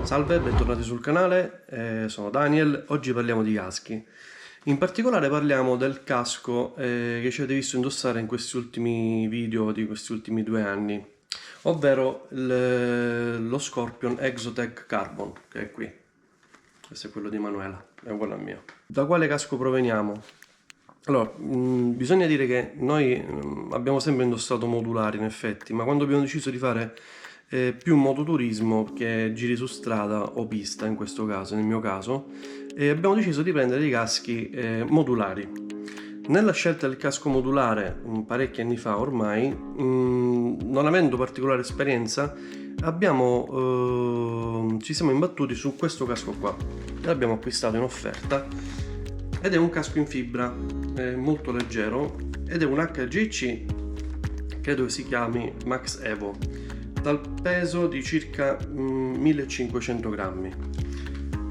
Salve, bentornati sul canale, sono Daniel. Oggi parliamo di caschi. In particolare parliamo del casco che ci avete visto indossare in questi ultimi video di questi ultimi 2 anni, ovvero lo Scorpion Exotech Carbon, che è qui. Questo è quello di Manuela, è uguale al mio. Da quale casco proveniamo? Allora, bisogna dire che noi abbiamo sempre indossato modulari in effetti, ma quando abbiamo deciso di fare più mototurismo che giri su strada o pista, in questo caso, nel mio caso, abbiamo deciso di prendere dei caschi modulari. Nella scelta del casco modulare, parecchi anni fa ormai, non avendo particolare esperienza, ci siamo imbattuti su questo casco qua. L'abbiamo acquistato in offerta ed è un casco in fibra, molto leggero, ed è un HGC, credo che si chiami Max Evo, dal peso di circa 1500 grammi.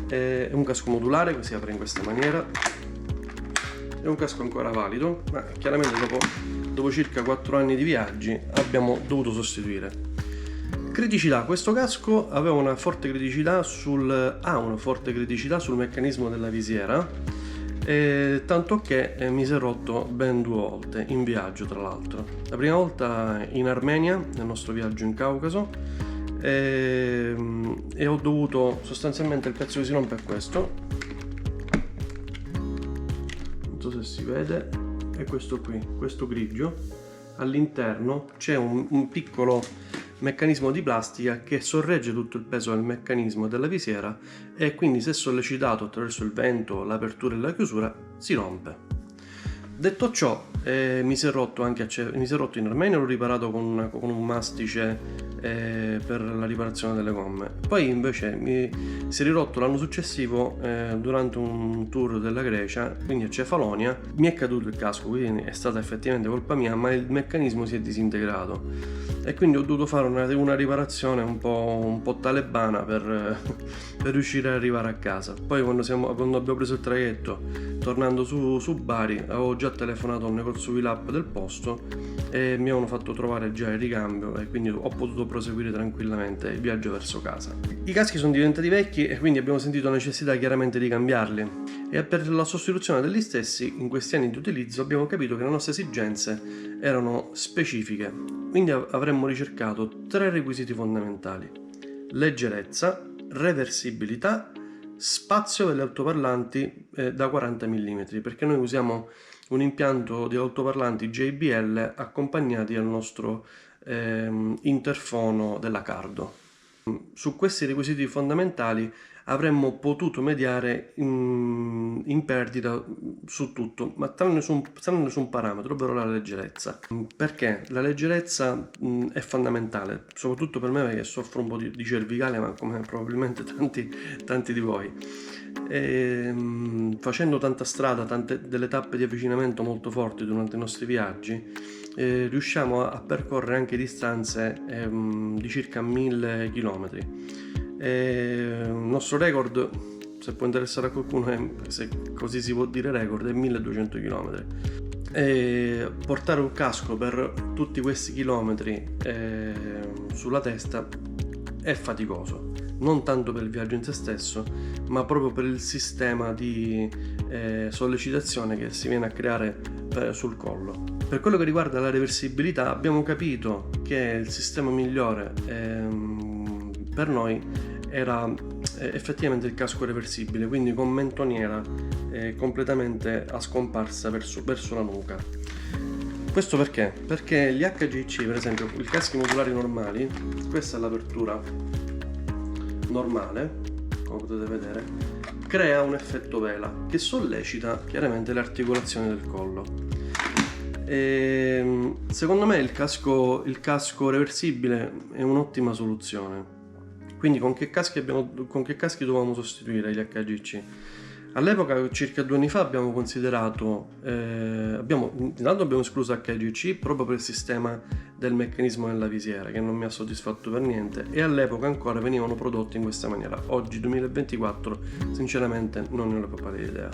È un casco modulare che si apre in questa maniera. È un casco ancora valido, ma chiaramente dopo circa 4 anni di viaggi abbiamo dovuto sostituire. Criticità: questo casco aveva una forte criticità ha una forte criticità sul meccanismo della visiera, tanto che mi si è rotto ben 2 volte in viaggio. Tra l'altro, la prima volta in Armenia, nel nostro viaggio in Caucaso, e ho dovuto, sostanzialmente il pezzo che si rompe è questo, non so se si vede, è questo qui, questo grigio. All'interno c'è un piccolo meccanismo di plastica che sorregge tutto il peso del meccanismo della visiera, e quindi, se sollecitato attraverso il vento, l'apertura e la chiusura, si rompe. Detto ciò, mi si è rotto in Armenia, l'ho riparato con un mastice per la riparazione delle gomme. Poi invece mi si è ridotto l'anno successivo durante un tour della Grecia, quindi a Cefalonia. Mi è caduto il casco, quindi è stata effettivamente colpa mia, ma il meccanismo si è disintegrato e quindi ho dovuto fare una riparazione un po' talebana per riuscire ad arrivare a casa. Poi quando abbiamo preso il traghetto tornando su Bari, avevo già telefonato al negozio Willap del posto e mi avevano fatto trovare già il ricambio, e quindi ho potuto proseguire tranquillamente il viaggio verso casa. I caschi sono diventati vecchi e quindi abbiamo sentito la necessità chiaramente di cambiarli, e per la sostituzione degli stessi in questi anni di utilizzo abbiamo capito che le nostre esigenze erano specifiche. Quindi avremmo ricercato 3 requisiti fondamentali: leggerezza, reversibilità, spazio degli altoparlanti da 40 mm, perché noi usiamo un impianto di altoparlanti JBL accompagnati al nostro interfono della Cardo. Su questi requisiti fondamentali avremmo potuto mediare in perdita su tutto, ma tranne su un parametro, ovvero la leggerezza. Perché la leggerezza è fondamentale, soprattutto per me, perché soffro un po' di cervicale, ma come probabilmente tanti di voi. Facendo tanta strada, delle tappe di avvicinamento molto forti durante i nostri viaggi, riusciamo a percorrere anche distanze di circa 1000 km. Il nostro record, se può interessare a qualcuno, se così si può dire record, è 1200 km. Portare un casco per tutti questi chilometri sulla testa è faticoso, non tanto per il viaggio in se stesso, ma proprio per il sistema di sollecitazione che si viene a creare sul collo. Per quello che riguarda la reversibilità, abbiamo capito che il sistema migliore per noi era effettivamente il casco reversibile, quindi con mentoniera completamente a scomparsa verso la nuca. Questo perché? Perché gli HGC, per esempio, i caschi modulari normali, questa è l'apertura normale, come potete vedere, crea un effetto vela che sollecita chiaramente le articolazioni del collo. Secondo me il casco reversibile è un'ottima soluzione. Quindi con che caschi dovevamo sostituire gli HGC? All'epoca, circa 2 anni fa, abbiamo considerato, intanto abbiamo escluso HGC proprio per il sistema del meccanismo della visiera, che non mi ha soddisfatto per niente, e all'epoca ancora venivano prodotti in questa maniera. Oggi, 2024, sinceramente non ne ho proprio idea.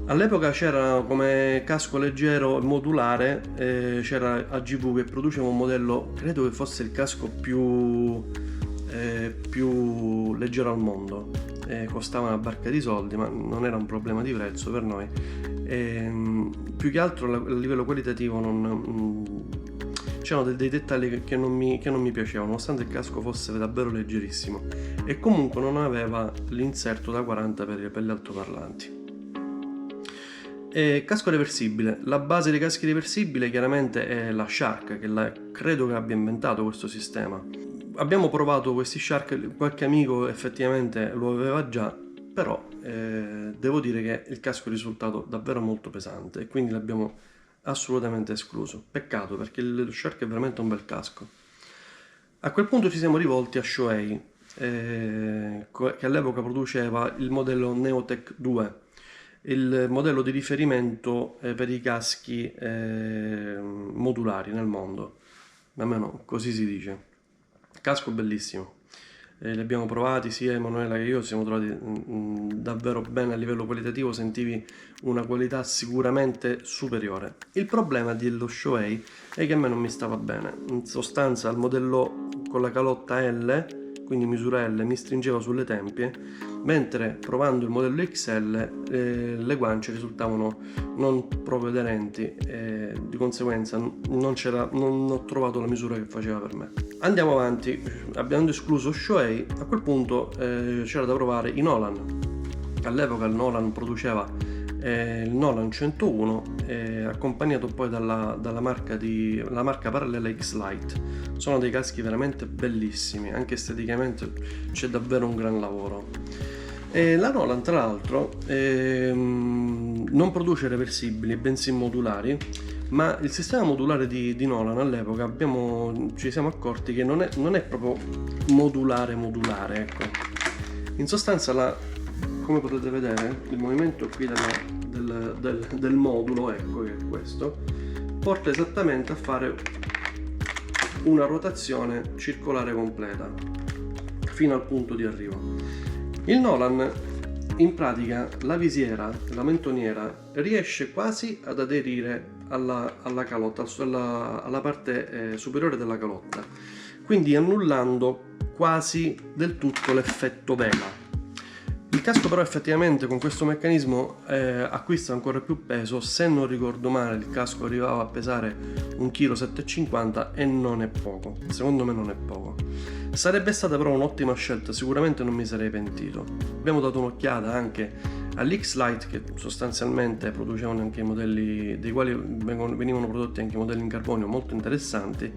All'epoca c'era come casco leggero modulare, c'era AGV che produceva un modello, credo che fosse il casco più più leggero al mondo, costava una barca di soldi, ma non era un problema di prezzo per noi. Più che altro a livello qualitativo c'erano dei dettagli che non mi piacevano, nonostante il casco fosse davvero leggerissimo, e comunque non aveva l'inserto da 40 per gli altoparlanti. Casco reversibile. La base dei caschi reversibili chiaramente è la Shark, che credo che abbia inventato questo sistema. Abbiamo provato questi Shark, qualche amico effettivamente lo aveva già, però devo dire che il casco è risultato davvero molto pesante e quindi l'abbiamo assolutamente escluso. Peccato, perché lo Shark è veramente un bel casco. A quel punto ci siamo rivolti a Shoei, che all'epoca produceva il modello Neotech 2, il modello di riferimento per i caschi modulari nel mondo, almeno così si dice. Casco bellissimo, li abbiamo provati sia Emanuela che io, ci siamo trovati davvero bene a livello qualitativo, sentivi una qualità sicuramente superiore. Il problema dello Shoei è che a me non mi stava bene, in sostanza il modello con la calotta L, quindi misura L, mi stringeva sulle tempie, mentre provando il modello XL le guance risultavano non proprio aderenti, di conseguenza non ho trovato la misura che faceva per me. Andiamo avanti, abbiamo escluso Shoei. A quel punto c'era da provare i Nolan. All'epoca il Nolan produceva il Nolan 101, accompagnato poi dalla marca parallela X-Lite. Sono dei caschi veramente bellissimi, anche esteticamente c'è davvero un gran lavoro. La Nolan, tra l'altro, non produce reversibili, bensì modulari, ma il sistema modulare di Nolan all'epoca ci siamo accorti che non è proprio modulare, ecco. In sostanza, come potete vedere, il movimento qui del modulo, ecco, che è questo, porta esattamente a fare una rotazione circolare completa fino al punto di arrivo. Il Nolan, in pratica, la visiera, la mentoniera riesce quasi ad aderire alla calotta, alla parte superiore della calotta, quindi annullando quasi del tutto l'effetto vela. Il casco però effettivamente con questo meccanismo acquista ancora più peso. Se non ricordo male, il casco arrivava a pesare 1,750 kg e non è poco, secondo me non è poco. Sarebbe stata però un'ottima scelta, sicuramente non mi sarei pentito. Abbiamo dato un'occhiata anche all'X-Lite, che sostanzialmente producevano anche i modelli, dei quali venivano prodotti anche modelli in carbonio molto interessanti,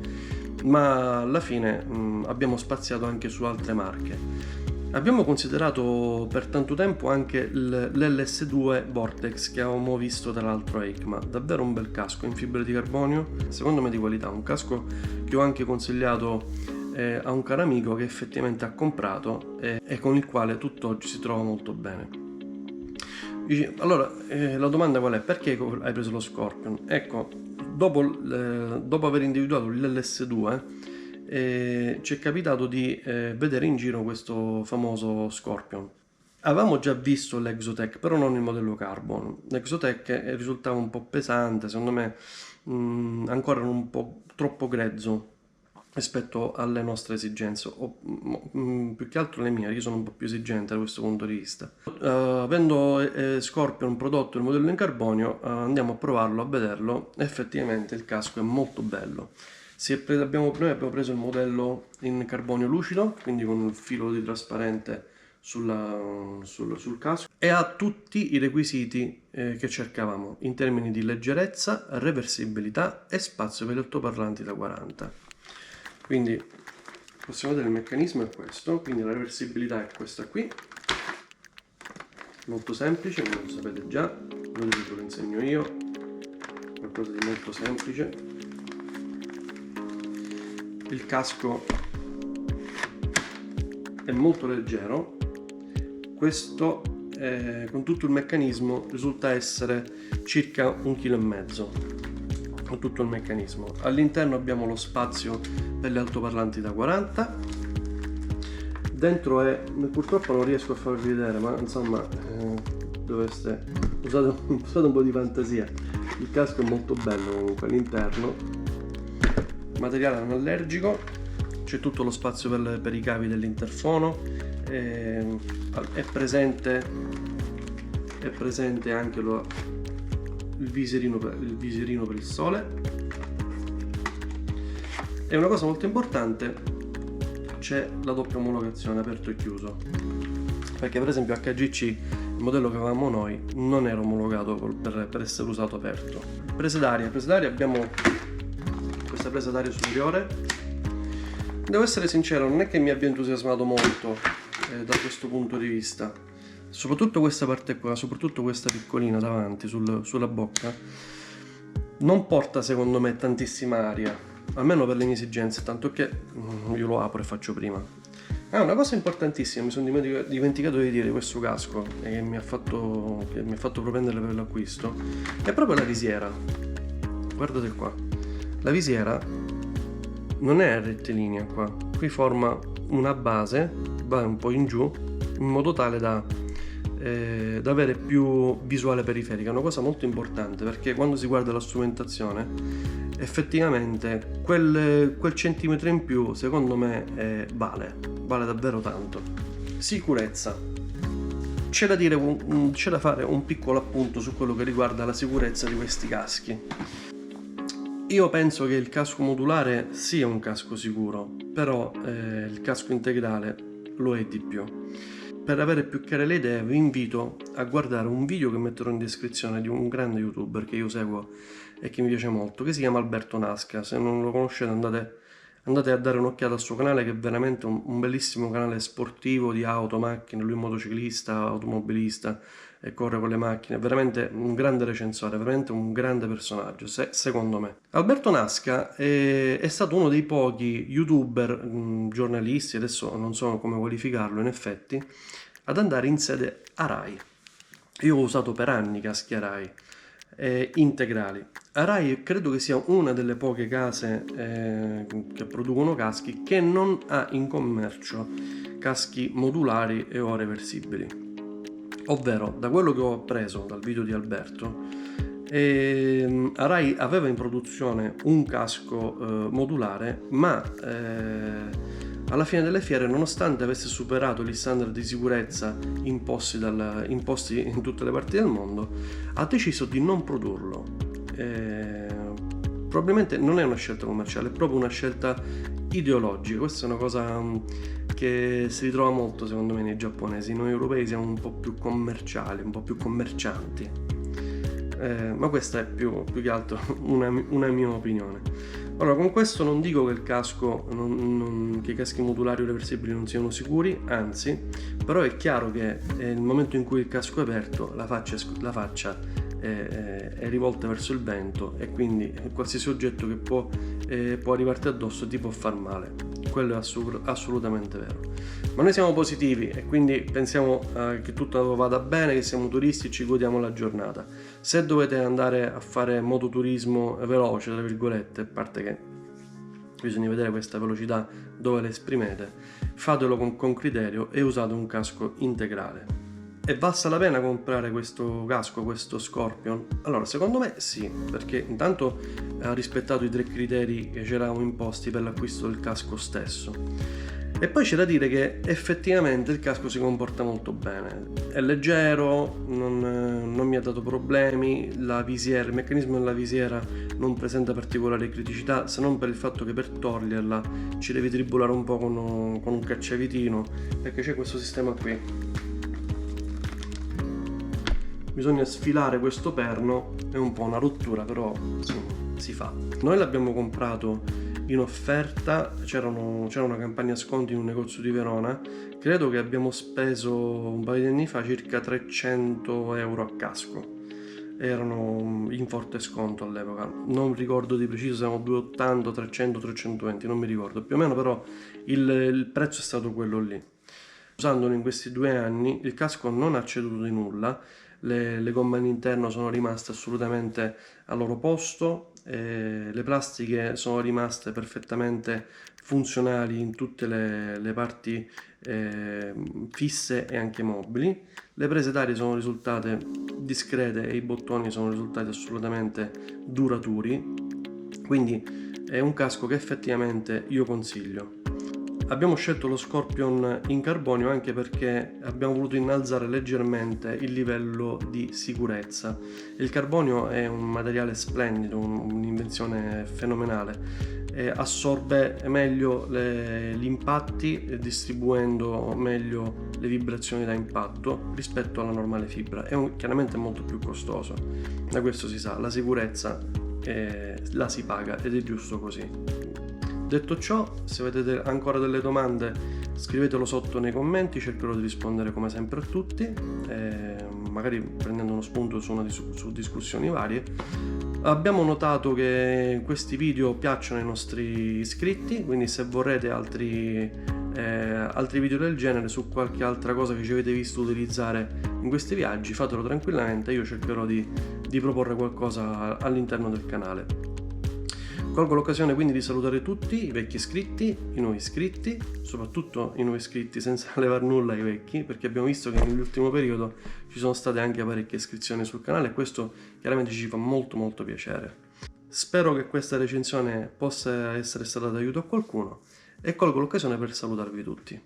ma alla fine abbiamo spaziato anche su altre marche. Abbiamo considerato per tanto tempo anche l'LS2 Vortex, che avevamo visto tra l'altro a EICMA, davvero un bel casco in fibra di carbonio, secondo me di qualità, un casco che ho anche consigliato a un caro amico che effettivamente ha comprato e con il quale tutt'oggi si trova molto bene. Allora, la domanda qual è? Perché hai preso lo Scorpion? Ecco, dopo aver individuato l'LS2 ci è capitato di vedere in giro questo famoso Scorpion. Avevamo già visto l'Exotech, però non il modello Carbon. L'Exotech risultava un po' pesante, secondo me ancora un po' troppo grezzo rispetto alle nostre esigenze, o più che altro le mie. Io sono un po' più esigente da questo punto di vista. Avendo Scorpion prodotto il modello in carbonio, andiamo a provarlo, a vederlo. Effettivamente il casco è molto bello. Noi abbiamo preso il modello in carbonio lucido, quindi con il filo di trasparente sul casco, e ha tutti i requisiti che cercavamo in termini di leggerezza, reversibilità e spazio per gli altoparlanti da 40. Quindi possiamo vedere il meccanismo è questo, quindi la reversibilità è questa qui, molto semplice, come lo sapete già, ve lo insegno io, qualcosa di molto semplice. Il casco è molto leggero, questo con tutto il meccanismo risulta essere circa 1,5 kg con tutto il meccanismo. All'interno abbiamo lo spazio per gli altoparlanti da 40, dentro purtroppo non riesco a farvi vedere, ma insomma usate un po' di fantasia. Il casco è molto bello comunque all'interno, materiale anallergico, c'è tutto lo spazio per i cavi dell'interfono, è presente anche il visierino per il sole, e una cosa molto importante, c'è la doppia omologazione aperto e chiuso, perché per esempio HGC, il modello che avevamo noi, non era omologato per essere usato aperto. Prese d'aria, abbiamo questa presa d'aria superiore. Devo essere sincero, non è che mi abbia entusiasmato molto da questo punto di vista, soprattutto questa parte qua, soprattutto questa piccolina davanti sulla bocca, non porta secondo me tantissima aria, almeno per le mie esigenze, tanto che io lo apro e faccio prima. Una cosa importantissima, mi sono dimenticato di dire questo casco, e che mi ha fatto propendere per l'acquisto, è proprio la visiera. Guardate qua, la visiera non è rettilinea qua, qui forma una base, va un po' in giù, in modo tale da avere più visuale periferica. È una cosa molto importante, perché quando si guarda la strumentazione, effettivamente quel centimetro in più secondo me vale davvero tanto. Sicurezza, c'è da fare un piccolo appunto su quello che riguarda la sicurezza di questi caschi. Io penso che il casco modulare sia un casco sicuro, però il casco integrale lo è di più. Per avere più chiare le idee vi invito a guardare un video che metterò in descrizione di un grande youtuber che io seguo e che mi piace molto, che si chiama Alberto Nasca. Se non lo conoscete andate a dare un'occhiata al suo canale, che è veramente un bellissimo canale sportivo di auto, macchine. Lui è motociclista, automobilista e corre con le macchine, è veramente un grande recensore, veramente un grande personaggio, secondo me. Alberto Nasca è stato uno dei pochi youtuber, giornalisti, adesso non so come qualificarlo in effetti, ad andare in sede a Rai. Io ho usato per anni caschi a Rai integrali. A Rai credo che sia una delle poche case che producono caschi che non ha in commercio caschi modulari e o reversibili. Ovvero, da quello che ho appreso dal video di Alberto, a Rai aveva in produzione un casco modulare, ma alla fine delle fiere, nonostante avesse superato gli standard di sicurezza imposti in tutte le parti del mondo, ha deciso di non produrlo. Probabilmente non è una scelta commerciale, è proprio una scelta ideologica. Questa è una cosa che si ritrova molto secondo me nei giapponesi. Noi europei siamo un po' più commerciali, un po' più commercianti, ma questa è più che altro una mia opinione. Allora, con questo non dico che il casco che i caschi modulari o reversibili non siano sicuri, anzi, però è chiaro che nel momento in cui il casco è aperto, la faccia è rivolta verso il vento, e quindi qualsiasi oggetto che può arrivarti addosso ti può far male. Quello è assolutamente vero. Ma noi siamo positivi e quindi pensiamo che tutto vada bene, che siamo turisti e ci godiamo la giornata. Se dovete andare a fare mototurismo veloce, tra virgolette, a parte che bisogna vedere questa velocità dove la esprimete, fatelo con criterio e usate un casco integrale. È valsa la pena comprare questo casco, questo Scorpion? Allora, secondo me sì, perché intanto ha rispettato i 3 criteri che ci eravamo imposti per l'acquisto del casco stesso. E poi c'è da dire che effettivamente il casco si comporta molto bene, è leggero, non mi ha dato problemi, il meccanismo della visiera non presenta particolari criticità, se non per il fatto che per toglierla ci devi tribolare un po' con un cacciavitino, perché c'è questo sistema qui. Bisogna sfilare questo perno, è un po' una rottura, però si fa. Noi l'abbiamo comprato in offerta, c'era una campagna sconti in un negozio di Verona, credo che abbiamo speso un paio di anni fa circa 300 euro a casco, erano in forte sconto all'epoca, non ricordo di preciso, siamo 280, 300, 320, non mi ricordo più o meno, però il prezzo è stato quello lì. Usandolo in questi 2 anni il casco non ha ceduto di nulla, le gomme all'interno sono rimaste assolutamente al loro posto, le plastiche sono rimaste perfettamente funzionali in tutte le parti fisse e anche mobili, le prese d'aria sono risultate discrete e i bottoni sono risultati assolutamente duraturi, quindi è un casco che effettivamente io consiglio. Abbiamo scelto lo Scorpion in carbonio anche perché abbiamo voluto innalzare leggermente il livello di sicurezza. Il carbonio è un materiale splendido, un'invenzione fenomenale, assorbe meglio gli impatti distribuendo meglio le vibrazioni da impatto rispetto alla normale fibra. Chiaramente molto più costoso, da questo si sa, la sicurezza la si paga ed è giusto così. Detto ciò, se avete ancora delle domande scrivetelo sotto nei commenti, cercherò di rispondere come sempre a tutti, magari prendendo uno spunto su discussioni varie. Abbiamo notato che questi video piacciono ai nostri iscritti, quindi se vorrete altri video del genere su qualche altra cosa che ci avete visto utilizzare in questi viaggi, fatelo tranquillamente, io cercherò di proporre qualcosa all'interno del canale. Colgo l'occasione quindi di salutare tutti i vecchi iscritti, i nuovi iscritti, soprattutto i nuovi iscritti senza levar nulla ai vecchi, perché abbiamo visto che nell'ultimo periodo ci sono state anche parecchie iscrizioni sul canale e questo chiaramente ci fa molto piacere. Spero che questa recensione possa essere stata d'aiuto a qualcuno e colgo l'occasione per salutarvi tutti.